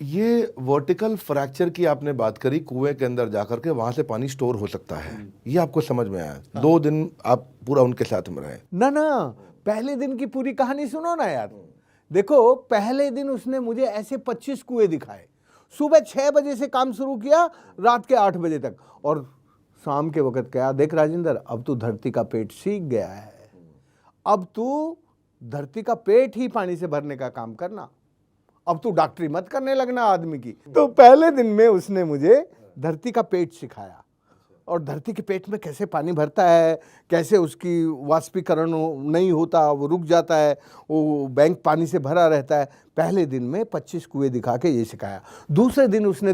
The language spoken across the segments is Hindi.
ये वर्टिकल फ्रैक्चर की आपने बात करी, कुएं के अंदर जाकर के वहां से पानी स्टोर हो सकता है, ये आपको समझ में आया? हाँ। 2 दिन आप पूरा उनके साथ में रहे? ना, पहले दिन की पूरी कहानी सुनो ना यार। देखो, पहले दिन उसने मुझे ऐसे 25 कुएं दिखाए। सुबह 6 बजे से काम शुरू किया, रात के 8 बजे तक, और शाम के वक्त कहा, देख राजेंद्र, अब तू धरती का पेट सीख गया है, अब तू धरती का पेट ही पानी से भरने का काम करना, अब तू डॉक्टरी मत करने लगना आदमी की। तो पहले दिन में उसने मुझे धरती का पेट सिखाया, और धरती के पेट में कैसे पानी भरता है, कैसे उसकी वाष्पीकरण नहीं होता, वो रुक जाता है, वो बैंक पानी से भरा रहता है। पहले दिन में 25 कुएं दिखा के ये सिखाया। दूसरे दिन उसने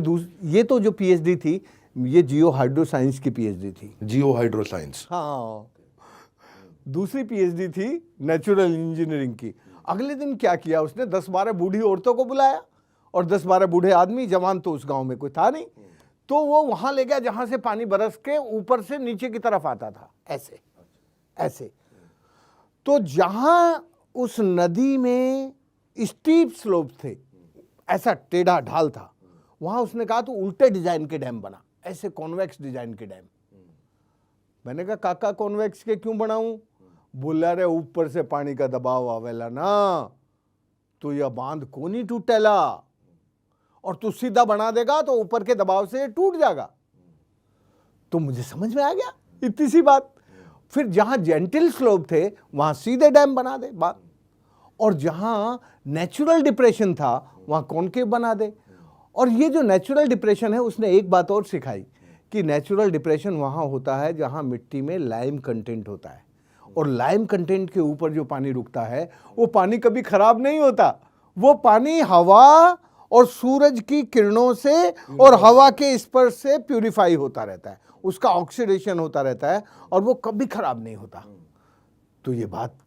ये तो जो पीएचडी थी, ये जियो हाइड्रो साइंस की पीएचडी थी। जियो हाइड्रो साइंस, हाँ। दूसरी पीएचडी थी नेचुरल इंजीनियरिंग की। अगले दिन क्या किया उसने, 10-12 बूढ़ी औरतों को बुलाया, और 10-12 बूढ़े आदमी, जवान तो उस गांव में कोई था नहीं, तो वो वहां ले गया जहां से पानी बरस के ऊपर से नीचे की तरफ आता था, ऐसे ऐसे। तो जहां उस नदी में स्टीप स्लोप थे, ऐसा टेढ़ा ढाल था, वहां उसने कहा तो उल्टे डिजाइन के डैम बना, ऐसे कॉन्वेक्स डिजाइन के डैम। मैंने कहा, काका कॉन्वेक्स के क्यों बनाऊं? बोला, रे ऊपर से पानी का दबाव आवेला ना, तो यह बांध को नहीं टूटेला, और तू सीधा बना देगा तो ऊपर के दबाव से टूट जाएगा। तो मुझे समझ में आ गया इतनी सी बात। फिर जहां जेंटल स्लोप थे वहां सीधे डैम बना दे बात, और जहां नेचुरल डिप्रेशन था वहां कॉनकेव बना दे। और ये जो नेचुरल डिप्रेशन है, उसने एक बात और सिखाई कि नेचुरल डिप्रेशन वहां होता है जहां मिट्टी में लाइम कंटेंट होता है, और लाइम कंटेंट के ऊपर जो पानी रुकता है वो पानी कभी खराब नहीं होता। वो पानी हवा और सूरज की किरणों से और हवा के स्पर्श से प्यूरिफाई होता रहता है, उसका ऑक्सीडेशन होता रहता है, और वो कभी खराब नहीं होता। तो ये बात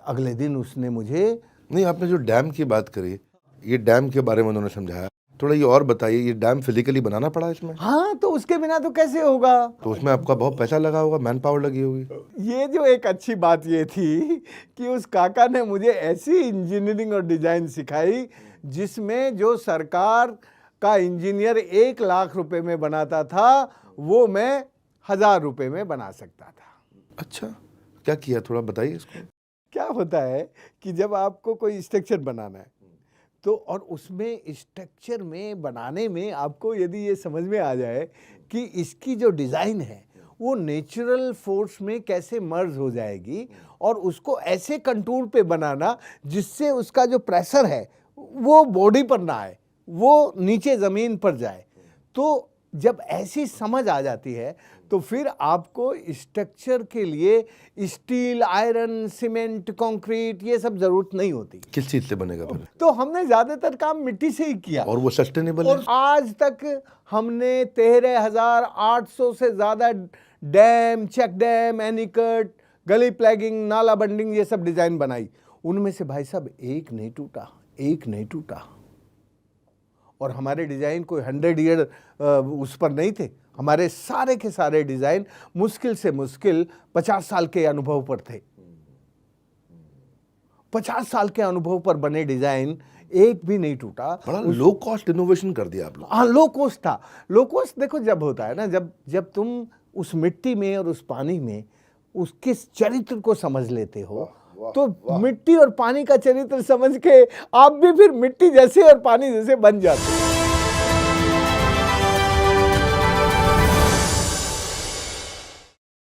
अगले दिन उसने मुझे, नहीं, आपने जो डैम की बात करी, ये डैम के बारे में उन्होंने समझाया, थोड़ा ये और बताइए, ये डैम फिजिकली बनाना पड़ा इसमें? हाँ, तो उसके बिना तो कैसे होगा? तो उसमें आपका बहुत पैसा लगा होगा, मैन पावर लगी होगी। ये जो एक अच्छी बात ये थी कि उस काका ने मुझे ऐसी इंजीनियरिंग और डिजाइन सिखाई जिसमें जो सरकार का इंजीनियर 1 लाख रुपए में बनाता था, वो मैं 1000 रुपए में बना सकता था। अच्छा, क्या किया, थोड़ा बताइए इसको। क्या होता है कि जब आपको कोई स्ट्रक्चर बनाना है, तो और उसमें स्ट्रक्चर में बनाने में आपको यदि ये समझ में आ जाए कि इसकी जो डिज़ाइन है वो नेचुरल फोर्स में कैसे मर्ज हो जाएगी, और उसको ऐसे कंटूर पे बनाना जिससे उसका जो प्रेशर है वो बॉडी पर ना आए, वो नीचे ज़मीन पर जाए, तो जब ऐसी समझ आ जाती है तो फिर आपको स्ट्रक्चर के लिए स्टील, आयरन, सीमेंट, कंक्रीट ये सब जरूरत नहीं होती। किस चीज से बनेगा फिर? तो हमने ज्यादातर काम मिट्टी से ही किया, और वो सस्टेनेबल और है। आज तक हमने 13,800 से ज्यादा डैम, चेक डैम, एनीकट, गली प्लैगिंग, नाला बंडिंग, ये सब डिजाइन बनाई। उनमें से भाई साहब एक नहीं टूटा, एक नहीं टूटा। और हमारे डिजाइन कोई 100 ईयर उस पर नहीं थे, हमारे सारे के सारे डिजाइन मुश्किल से मुश्किल 50 साल के अनुभव पर थे। 50 साल के अनुभव पर बने डिजाइन एक भी नहीं टूटा। बड़ा लो कॉस्ट इनोवेशन कर दिया आप लोग। हाँ, लो कॉस्ट था। लो कॉस्ट देखो जब होता है ना, जब तुम उस मिट्टी में और उस पानी में उसके चरित्र को समझ लेते हो, तो मिट्टी और पानी का चरित्र समझ के आप भी फिर मिट्टी जैसे और पानी जैसे बन जाते हो।